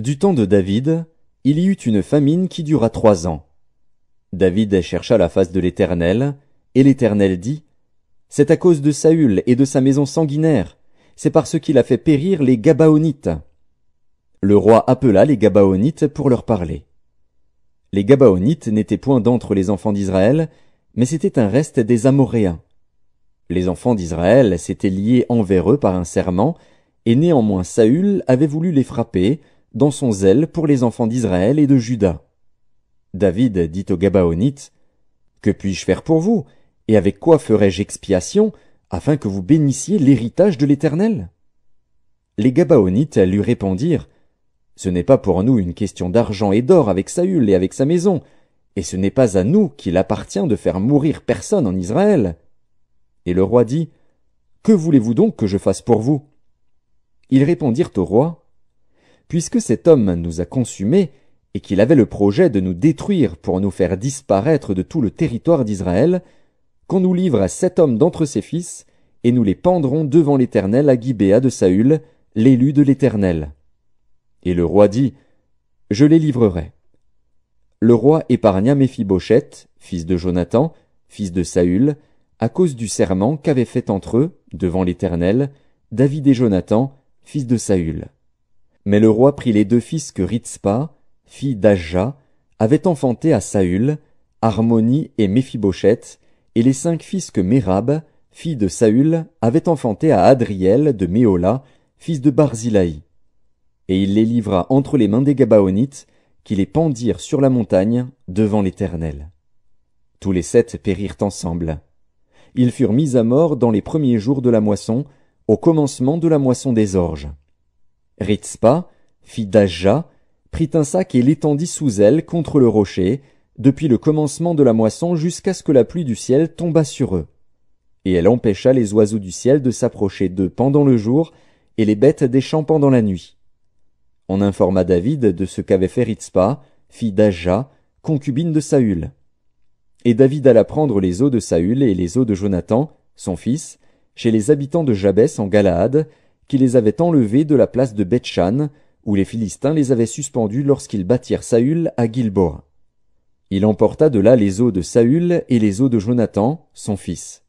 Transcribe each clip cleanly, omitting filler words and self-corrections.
Du temps de David, il y eut une famine qui dura 3 ans. David chercha la face de l'Éternel, et l'Éternel dit, « C'est à cause de Saül et de sa maison sanguinaire, c'est parce qu'il a fait périr les Gabaonites. » Le roi appela les Gabaonites pour leur parler. Les Gabaonites n'étaient point d'entre les enfants d'Israël, mais c'était un reste des Amoréens. Les enfants d'Israël s'étaient liés envers eux par un serment, et néanmoins Saül avait voulu les frapper, dans son zèle pour les enfants d'Israël et de Juda. David dit aux Gabaonites, « Que puis-je faire pour vous, et avec quoi ferai-je expiation, afin que vous bénissiez l'héritage de l'Éternel » Les Gabaonites lui répondirent, « Ce n'est pas pour nous une question d'argent et d'or avec Saül et avec sa maison, et ce n'est pas à nous qu'il appartient de faire mourir personne en Israël. » Et le roi dit, « Que voulez-vous donc que je fasse pour vous » Ils répondirent au roi, « Puisque cet homme nous a consumés, et qu'il avait le projet de nous détruire pour nous faire disparaître de tout le territoire d'Israël, qu'on nous livre à 7 hommes d'entre ses fils, et nous les pendrons devant l'Éternel à Gibéa de Saül, l'élu de l'Éternel. » Et le roi dit, « Je les livrerai. » Le roi épargna Méphibosheth, fils de Jonathan, fils de Saül, à cause du serment qu'avaient fait entre eux, devant l'Éternel, David et Jonathan, fils de Saül. Mais le roi prit les 2 fils que Ritzpa, fille d'Ajja, avait enfantés à Saül, Harmoni et Méphibosheth, et les 5 fils que Mérab, fille de Saül, avait enfantés à Adriel de Méhola, fils de Barzilai. Et il les livra entre les mains des Gabaonites, qui les pendirent sur la montagne devant l'Éternel. Tous les 7 périrent ensemble. Ils furent mis à mort dans les premiers jours de la moisson, au commencement de la moisson des orges. Ritzpa, fille d'Ajja, prit un sac et l'étendit sous elle contre le rocher, depuis le commencement de la moisson jusqu'à ce que la pluie du ciel tombât sur eux. Et elle empêcha les oiseaux du ciel de s'approcher d'eux pendant le jour, et les bêtes des champs pendant la nuit. On informa David de ce qu'avait fait Ritzpa, fille d'Ajja, concubine de Saül. Et David alla prendre les os de Saül et les os de Jonathan, son fils, chez les habitants de Jabès en Galaad, qui les avaient enlevés de la place de Beth-Shan, où les Philistins les avaient suspendus lorsqu'ils battirent Saül à Gilboa. Il emporta de là les os de Saül et les os de Jonathan, son fils.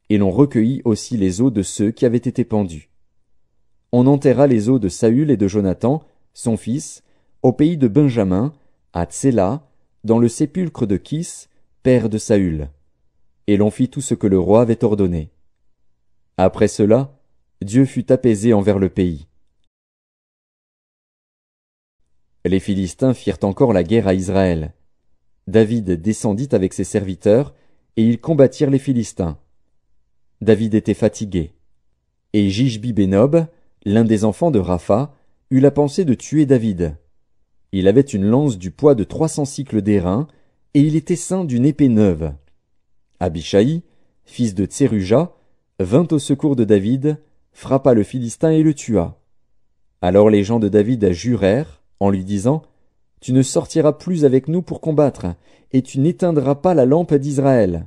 Et l'on recueillit aussi les os de ceux qui avaient été pendus. On enterra les os de Saül et de Jonathan, son fils, au pays de Benjamin, à Tséla, dans le sépulcre de Kis, père de Saül. Et l'on fit tout ce que le roi avait ordonné. Après cela, Dieu fut apaisé envers le pays. Les Philistins firent encore la guerre à Israël. David descendit avec ses serviteurs, et ils combattirent les Philistins. David était fatigué. Et Jishbi-Bénob, l'un des enfants de Rapha, eut la pensée de tuer David. Il avait une lance du poids de 300 cycles d'airain, et il était ceint d'une épée neuve. Abishai, fils de Tseruja, vint au secours de David, frappa le Philistin et le tua. Alors les gens de David jurèrent, en lui disant, « Tu ne sortiras plus avec nous pour combattre, et tu n'éteindras pas la lampe d'Israël. »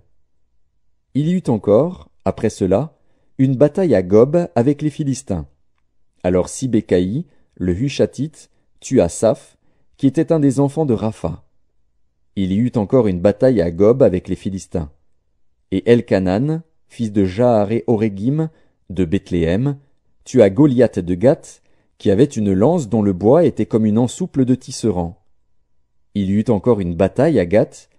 Il y eut encore, après cela, une bataille à Gob avec les Philistins. Alors Sibécaï, le Hushatite, tua Saph, qui était un des enfants de Rapha. Il y eut encore une bataille à Gob avec les Philistins. Et Elkanan, fils de Jaaré-Orégim, de Bethléem, tua Goliath de Gath, qui avait une lance dont le bois était comme une ensouple de tisserand. Il y eut encore une bataille à Gath.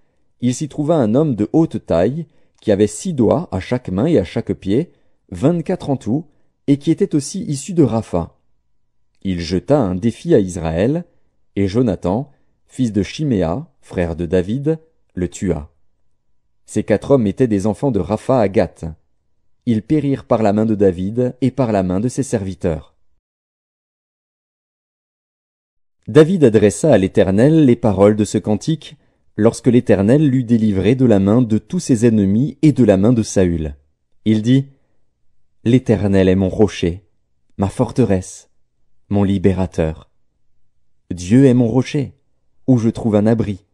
Il s'y trouva un homme de haute taille, qui avait 6 doigts à chaque main et à chaque pied, 24 en tout, et qui était aussi issu de Rapha. Il jeta un défi à Israël, et Jonathan, fils de Chiméa, frère de David, le tua. Ces 4 hommes étaient des enfants de Rapha à Gath. Ils périrent par la main de David et par la main de ses serviteurs. David adressa à l'Éternel les paroles de ce cantique, lorsque l'Éternel l'eut délivré de la main de tous ses ennemis et de la main de Saül. Il dit, « L'Éternel est mon rocher, ma forteresse, mon libérateur. Dieu est mon rocher, où je trouve un abri,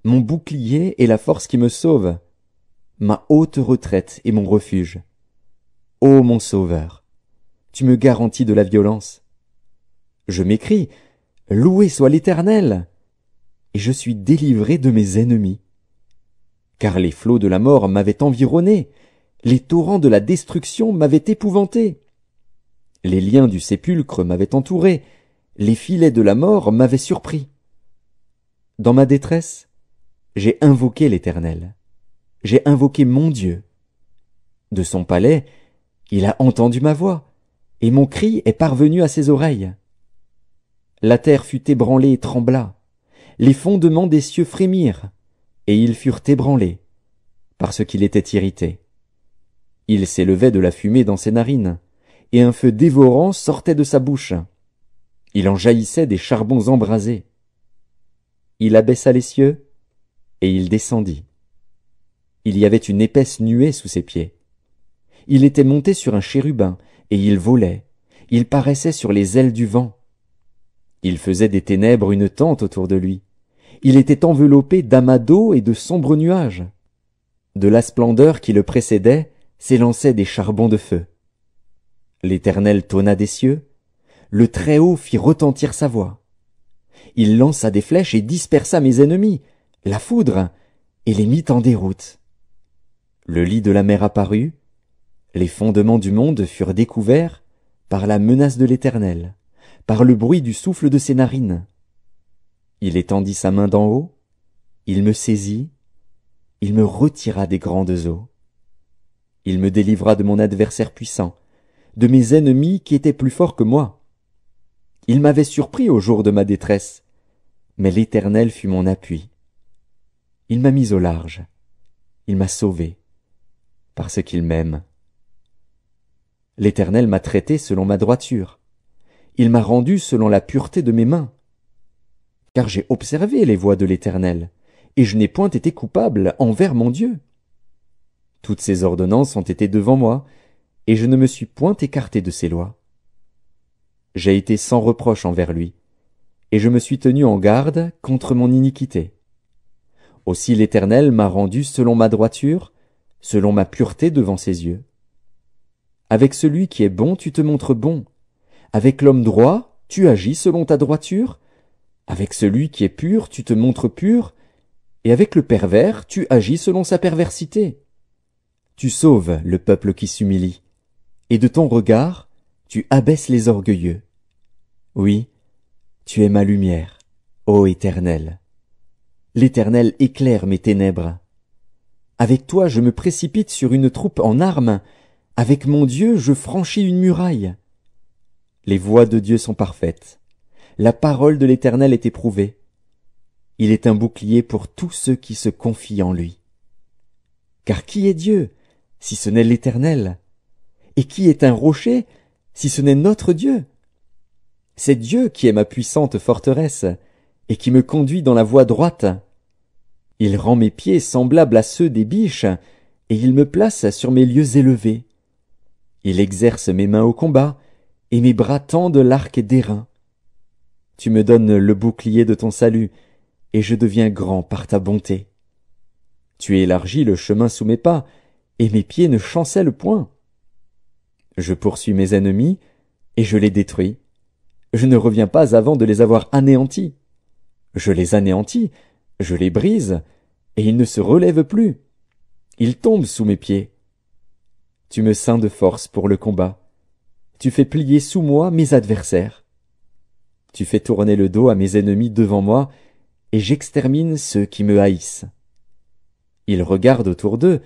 mon bouclier et la force qui me sauve, ma haute retraite et mon refuge. Ô mon Sauveur, tu me garantis de la violence. Je m'écrie, Loué soit l'Éternel! Et je suis délivré de mes ennemis. Car les flots de la mort m'avaient environné, les torrents de la destruction m'avaient épouvanté. Les liens du sépulcre m'avaient entouré, les filets de la mort m'avaient surpris. Dans ma détresse, j'ai invoqué l'Éternel. J'ai invoqué mon Dieu. De son palais, il a entendu ma voix, et mon cri est parvenu à ses oreilles. La terre fut ébranlée et trembla, les fondements des cieux frémirent, et ils furent ébranlés, parce qu'il était irrité. Il s'élevait de la fumée dans ses narines, et un feu dévorant sortait de sa bouche. Il en jaillissait des charbons embrasés. Il abaissa les cieux, et il descendit. Il y avait une épaisse nuée sous ses pieds. Il était monté sur un chérubin, et il volait. Il paraissait sur les ailes du vent. Il faisait des ténèbres une tente autour de lui. Il était enveloppé d'amas d'eau et de sombres nuages. De la splendeur qui le précédait s'élançaient des charbons de feu. L'Éternel tonna des cieux, le Très-Haut fit retentir sa voix. Il lança des flèches et dispersa mes ennemis, la foudre, et les mit en déroute. Le lit de la mer apparut, les fondements du monde furent découverts par la menace de l'Éternel, par le bruit du souffle de ses narines. Il étendit sa main d'en haut, il me saisit, il me retira des grandes eaux. Il me délivra de mon adversaire puissant, de mes ennemis qui étaient plus forts que moi. Il m'avait surpris au jour de ma détresse, mais l'Éternel fut mon appui. Il m'a mis au large, il m'a sauvé, parce qu'il m'aime. L'Éternel m'a traité selon ma droiture, il m'a rendu selon la pureté de mes mains. Car j'ai observé les voies de l'Éternel, et je n'ai point été coupable envers mon Dieu. Toutes ses ordonnances ont été devant moi, et je ne me suis point écarté de ses lois. J'ai été sans reproche envers lui, et je me suis tenu en garde contre mon iniquité. Aussi l'Éternel m'a rendu selon ma droiture, selon ma pureté devant ses yeux. Avec celui qui est bon, tu te montres bon. Avec l'homme droit, tu agis selon ta droiture. Avec celui qui est pur, tu te montres pur. Et avec le pervers, tu agis selon sa perversité. Tu sauves le peuple qui s'humilie. Et de ton regard, tu abaisses les orgueilleux. Oui, tu es ma lumière, ô Éternel. L'Éternel éclaire mes ténèbres. Avec toi je me précipite sur une troupe en armes, avec mon Dieu je franchis une muraille. Les voies de Dieu sont parfaites, la parole de l'Éternel est éprouvée. Il est un bouclier pour tous ceux qui se confient en lui. Car qui est Dieu, si ce n'est l'Éternel? Et qui est un rocher, si ce n'est notre Dieu? C'est Dieu qui est ma puissante forteresse, et qui me conduit dans la voie droite. Il rend mes pieds semblables à ceux des biches, et il me place sur mes lieux élevés. Il exerce mes mains au combat, et mes bras tendent l'arc d'airain. Tu me donnes le bouclier de ton salut, et je deviens grand par ta bonté. Tu élargis le chemin sous mes pas, et mes pieds ne chancellent point. Je poursuis mes ennemis, et je les détruis. Je ne reviens pas avant de les avoir anéantis. Je les anéantis, je les brise, et ils ne se relèvent plus. Ils tombent sous mes pieds. Tu me ceins de force pour le combat. Tu fais plier sous moi mes adversaires. Tu fais tourner le dos à mes ennemis devant moi, et j'extermine ceux qui me haïssent. Ils regardent autour d'eux,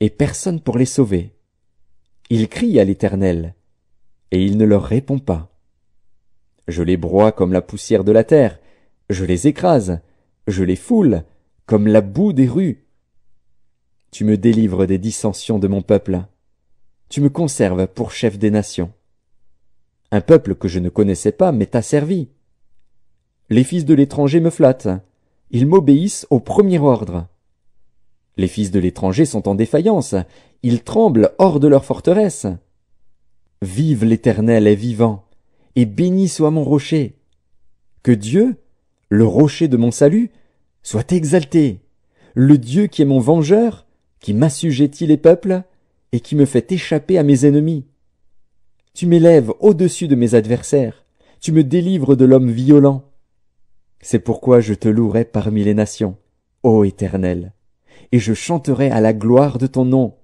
et personne pour les sauver. Ils crient à l'Éternel, et il ne leur répond pas. Je les broie comme la poussière de la terre, je les écrase, je les foule, comme la boue des rues. Tu me délivres des dissensions de mon peuple. Tu me conserves pour chef des nations. Un peuple que je ne connaissais pas m'est asservi. Les fils de l'étranger me flattent. Ils m'obéissent au premier ordre. Les fils de l'étranger sont en défaillance. Ils tremblent hors de leur forteresse. Vive l'Éternel est vivant, et béni soit mon rocher. Que Dieu, le rocher de mon salut, soit exalté. Le Dieu qui est mon vengeur, qui m'assujettit les peuples, et qui me fait échapper à mes ennemis. Tu m'élèves au-dessus de mes adversaires. Tu me délivres de l'homme violent. C'est pourquoi je te louerai parmi les nations, ô Éternel, et je chanterai à la gloire de ton nom.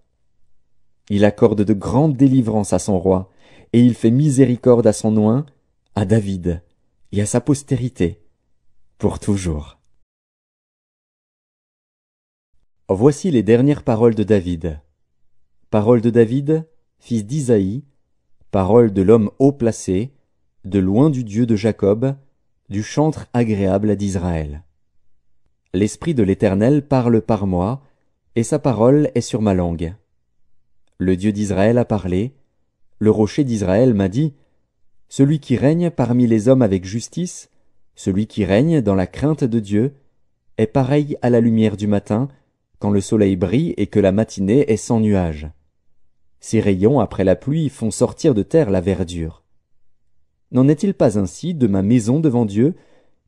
Il accorde de grandes délivrances à son roi, et il fait miséricorde à son oint, à David, et à sa postérité, pour toujours. Voici les dernières paroles de David. Paroles de David, fils d'Isaïe, paroles de l'homme haut placé, de loin du Dieu de Jacob, du chantre agréable d'Israël. L'Esprit de l'Éternel parle par moi, et sa parole est sur ma langue. Le Dieu d'Israël a parlé, le rocher d'Israël m'a dit, celui qui règne parmi les hommes avec justice, celui qui règne dans la crainte de Dieu, est pareil à la lumière du matin, quand le soleil brille et que la matinée est sans nuages. Ses rayons après la pluie font sortir de terre la verdure. N'en est-il pas ainsi de ma maison devant Dieu,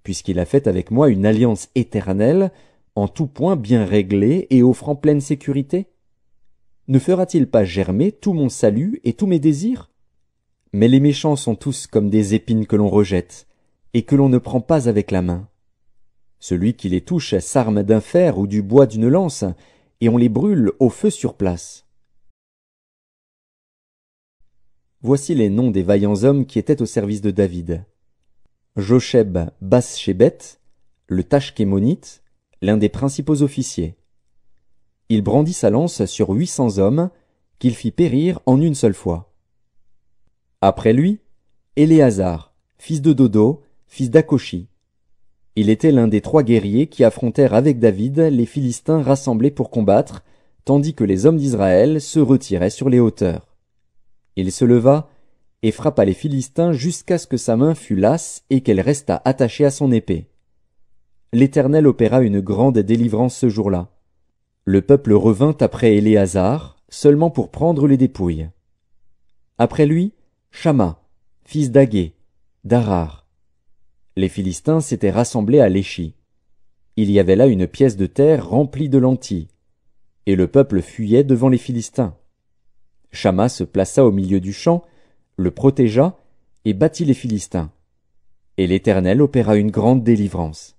puisqu'il a fait avec moi une alliance éternelle, en tout point bien réglée et offrant pleine sécurité? Ne fera-t-il pas germer tout mon salut et tous mes désirs? Mais les méchants sont tous comme des épines que l'on rejette, et que l'on ne prend pas avec la main. Celui qui les touche s'arme d'un fer ou du bois d'une lance, et on les brûle au feu sur place. Voici les noms des vaillants hommes qui étaient au service de David. Josheb Bas-Shébet, le Tachkémonite, l'un des principaux officiers. Il brandit sa lance sur 800 hommes, qu'il fit périr en une seule fois. Après lui, Éléazar, fils de Dodo, fils d'Akoshi. Il était l'un des 3 guerriers qui affrontèrent avec David les Philistins rassemblés pour combattre, tandis que les hommes d'Israël se retiraient sur les hauteurs. Il se leva et frappa les Philistins jusqu'à ce que sa main fût lasse et qu'elle restât attachée à son épée. L'Éternel opéra une grande délivrance ce jour-là. Le peuple revint après Éléazar, seulement pour prendre les dépouilles. Après lui, Shamma, fils d'Agé, d'Arar. Les Philistins s'étaient rassemblés à Léchi. Il y avait là une pièce de terre remplie de lentilles, et le peuple fuyait devant les Philistins. Shamma se plaça au milieu du champ, le protégea et battit les Philistins. Et l'Éternel opéra une grande délivrance.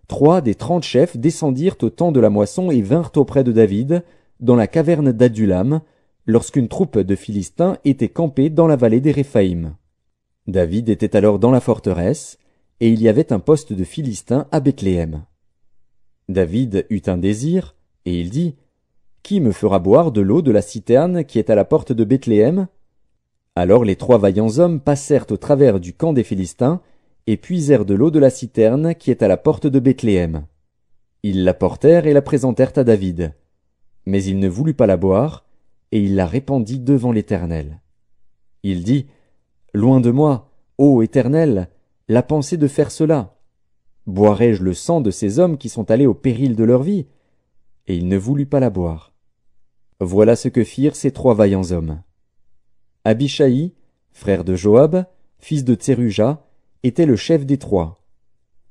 3 des 30 chefs descendirent au temps de la moisson et vinrent auprès de David, dans la caverne d'Adullam, lorsqu'une troupe de Philistins était campée dans la vallée des Réphaïm. David était alors dans la forteresse, et il y avait un poste de Philistins à Bethléem. David eut un désir, et il dit, « Qui me fera boire de l'eau de la citerne qui est à la porte de Bethléem ?» Alors les 3 vaillants hommes passèrent au travers du camp des Philistins, et puisèrent de l'eau de la citerne qui est à la porte de Bethléem. Ils la portèrent et la présentèrent à David. Mais il ne voulut pas la boire, et il la répandit devant l'Éternel. Il dit, « Loin de moi, ô Éternel, la pensée de faire cela. Boirai-je le sang de ces hommes qui sont allés au péril de leur vie ?» Et il ne voulut pas la boire. Voilà ce que firent ces 3 vaillants hommes. Abishai, frère de Joab, fils de Tseruja, était le chef des 3.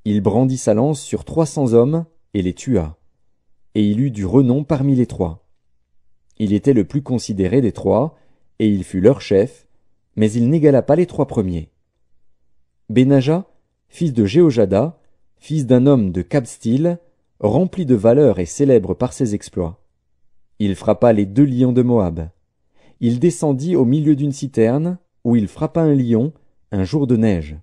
Il brandit sa lance sur 300 hommes et les tua. Et il eut du renom parmi les 3. Il était le plus considéré des 3, et il fut leur chef, mais il n'égala pas les 3 premiers. Benaja, fils de Jéhojada, fils d'un homme de Kabstil, rempli de valeur et célèbre par ses exploits. Il frappa les 2 lions de Moab. Il descendit au milieu d'une citerne, où il frappa un lion, un jour de neige.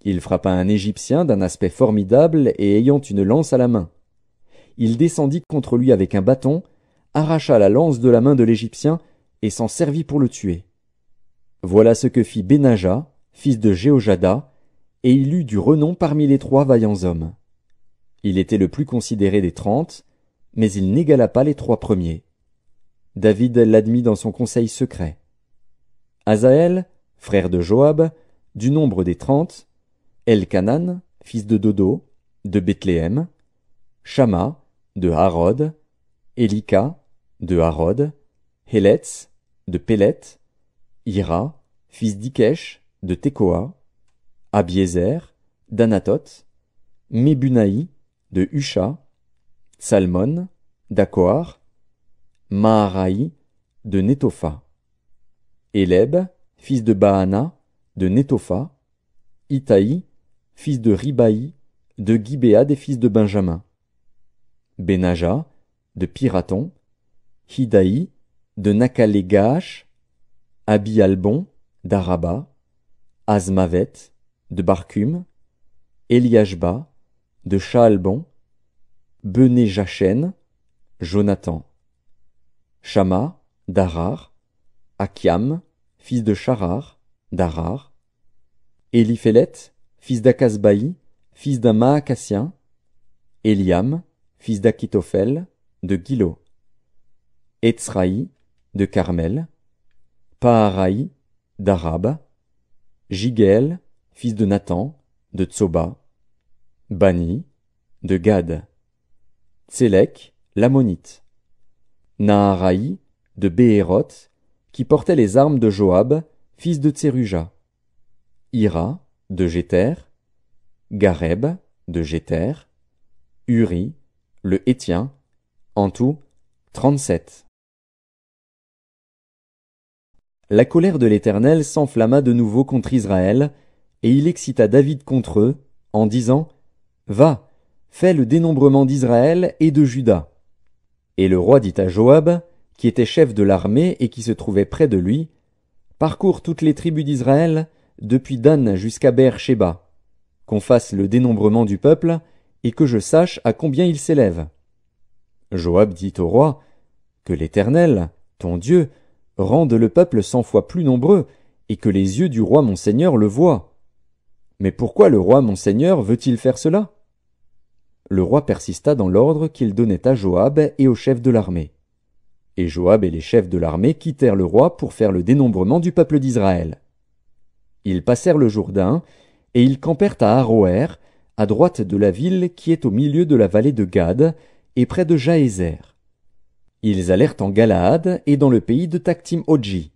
Il frappa un Égyptien d'un aspect formidable et ayant une lance à la main. Il descendit contre lui avec un bâton, arracha la lance de la main de l'Égyptien et s'en servit pour le tuer. Voilà ce que fit Benaja, fils de Jéhojada, et il eut du renom parmi les 3 vaillants hommes. Il était le plus considéré des 30, mais il n'égala pas les 3 premiers. David l'admit dans son conseil secret. Asaël, frère de Joab, du nombre des 30, Elkanan, fils de Dodo, de Bethléem, Shamma, de Harod, Elika, de Harod, Héletz, de Pélet, Ira, fils d'Ikesh, de Tekoa, Abiézer, d'Anatoth, Mebunaï, de Husha, Salmon, d'Akoar, Maharaï, de Netopha, Éleb, fils de Baana, de Netopha, Itaï, fils de Ribaï, de Gibéa des fils de Benjamin. Benaja, de Piraton, Hidaï, de Nakhalé-Gaash, Abi-Albon, d'Araba, Azmavet, de Barcum, Eliashba, de Shaalbon, Bené-Jachen, Jonathan. Shama, d'Arar, Akiam, fils de Charar, d'Arar, Éliphélet, fils d'Akasbaï, fils d'un Maacassien, Eliam, fils d'Akitophel, de Gilo, Etzraï, de Carmel, Paaraï, d'Arab, Jigéel, fils de Nathan, de Tsoba, Bani, de Gad, Tsélek, l'Ammonite, Naharaï, de Béhéroth, qui portait les armes de Joab, fils de Tseruja, Ira, de Jéter, Gareb, de Jéter, Uri, le Hétien, en tout 37. La colère de l'Éternel s'enflamma de nouveau contre Israël, et il excita David contre eux, en disant « Va, fais le dénombrement d'Israël et de Juda. » Et le roi dit à Joab, qui était chef de l'armée et qui se trouvait près de lui, « Parcours toutes les tribus d'Israël, depuis Dan jusqu'à Beër-Shéba, qu'on fasse le dénombrement du peuple, et que je sache à combien il s'élève. » Joab dit au roi, « Que l'Éternel, ton Dieu, rende le peuple 100 fois plus nombreux, et que les yeux du roi mon seigneur le voient. Mais pourquoi le roi mon seigneur veut-il faire cela ?» Le roi persista dans l'ordre qu'il donnait à Joab et aux chefs de l'armée. Et Joab et les chefs de l'armée quittèrent le roi pour faire le dénombrement du peuple d'Israël. Ils passèrent le Jourdain, et ils campèrent à Aroër, à droite de la ville qui est au milieu de la vallée de Gad, et près de Jaézer. Ils allèrent en Galaad et dans le pays de Taktim-Odji.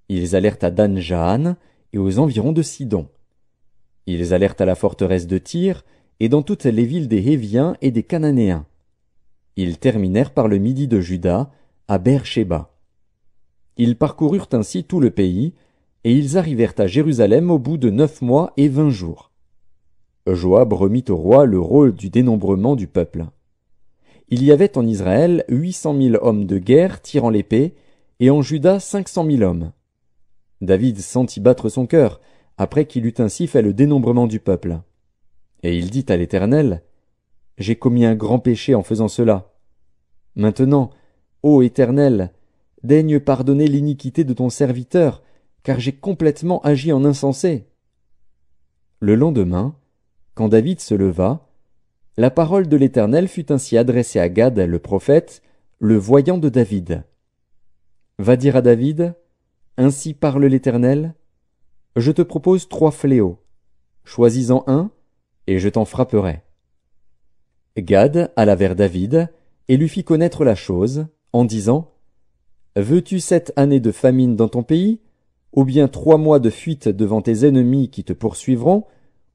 Ils allèrent à Dan-Jaan et aux environs de Sidon. Ils allèrent à la forteresse de Tyr et dans toutes les villes des Héviens et des Cananéens. Ils terminèrent par le midi de Juda, à Beër-Shéba. Ils parcoururent ainsi tout le pays, et ils arrivèrent à Jérusalem au bout de 9 mois et 20 jours. Joab remit au roi le rôle du dénombrement du peuple. Il y avait en Israël 800 000 hommes de guerre tirant l'épée, et en Juda 500 000 hommes. David sentit battre son cœur, après qu'il eut ainsi fait le dénombrement du peuple. Et il dit à l'Éternel, « J'ai commis un grand péché en faisant cela. Maintenant, ô Éternel, daigne pardonner l'iniquité de ton serviteur, car j'ai complètement agi en insensé. » Le lendemain, quand David se leva, la parole de l'Éternel fut ainsi adressée à Gad le prophète, le voyant de David. « Va dire à David, ainsi parle l'Éternel, je te propose 3 fléaux. Choisis-en un, et je t'en frapperai. » Gad alla vers David, et lui fit connaître la chose, en disant, « Veux-tu 7 années de famine dans ton pays, ou bien 3 mois de fuite devant tes ennemis qui te poursuivront,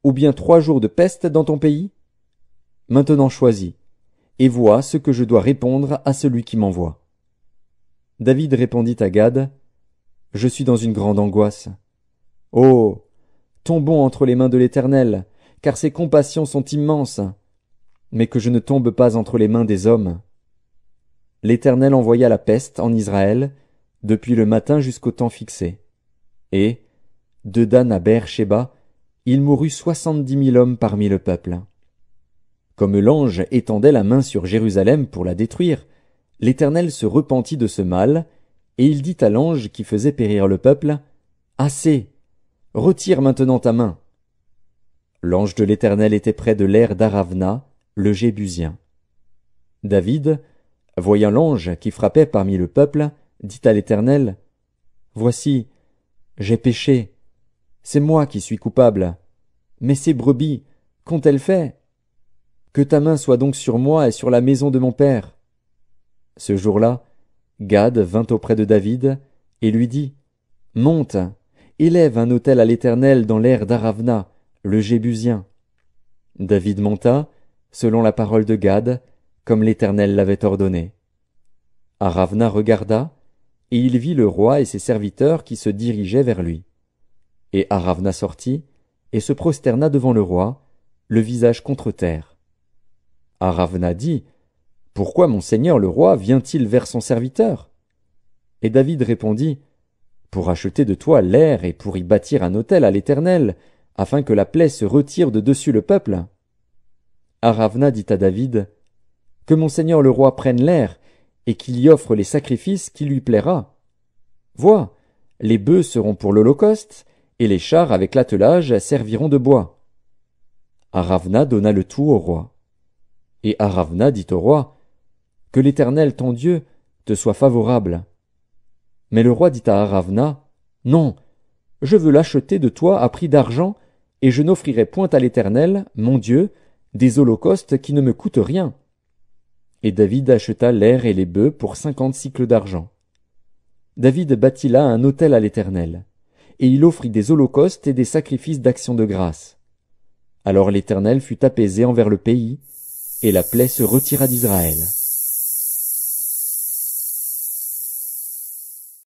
ou bien 3 jours de peste dans ton pays? Maintenant choisis, et vois ce que je dois répondre à celui qui m'envoie. » David répondit à Gad, « Je suis dans une grande angoisse. Oh, tombons entre les mains de l'Éternel, car ses compassions sont immenses, mais que je ne tombe pas entre les mains des hommes. » L'Éternel envoya la peste en Israël, depuis le matin jusqu'au temps fixé. Et, de Dan à Beër-Shéba, il mourut 70 000 hommes parmi le peuple. Comme l'ange étendait la main sur Jérusalem pour la détruire, l'Éternel se repentit de ce mal, et il dit à l'ange qui faisait périr le peuple, « Assez! Retire maintenant ta main. » L'ange de l'Éternel était près de l'aire d'Aravna, le Jébusien. David, voyant l'ange qui frappait parmi le peuple, dit à l'Éternel, « Voici, j'ai péché. C'est moi qui suis coupable. Mais ces brebis, qu'ont-elles fait? Que ta main soit donc sur moi et sur la maison de mon père. » Ce jour-là, Gad vint auprès de David et lui dit, « Monte, élève un autel à l'Éternel dans l'aire d'Aravna, le Jébusien. » David monta, selon la parole de Gad, comme l'Éternel l'avait ordonné. Aravna regarda, et il vit le roi et ses serviteurs qui se dirigeaient vers lui. Et Aravna sortit, et se prosterna devant le roi, le visage contre terre. Aravna dit, « Pourquoi mon seigneur le roi vient-il vers son serviteur ?» Et David répondit, « Pour acheter de toi l'air et pour y bâtir un autel à l'Éternel, afin que la plaie se retire de dessus le peuple. » Aravna dit à David, « Que mon seigneur le roi prenne l'air, et qu'il y offre les sacrifices qui lui plaira. Vois, les bœufs seront pour l'holocauste, et les chars avec l'attelage serviront de bois. » Aravna donna le tout au roi. Et Aravna dit au roi, « Que l'Éternel ton Dieu te soit favorable. » Mais le roi dit à Aravna, « Non, je veux l'acheter de toi à prix d'argent, et je n'offrirai point à l'Éternel, mon Dieu, des holocaustes qui ne me coûtent rien. » Et David acheta l'air et les bœufs pour 50 sicles d'argent. David bâtit là un autel à l'Éternel, et il offrit des holocaustes et des sacrifices d'action de grâce. Alors l'Éternel fut apaisé envers le pays, et la plaie se retira d'Israël.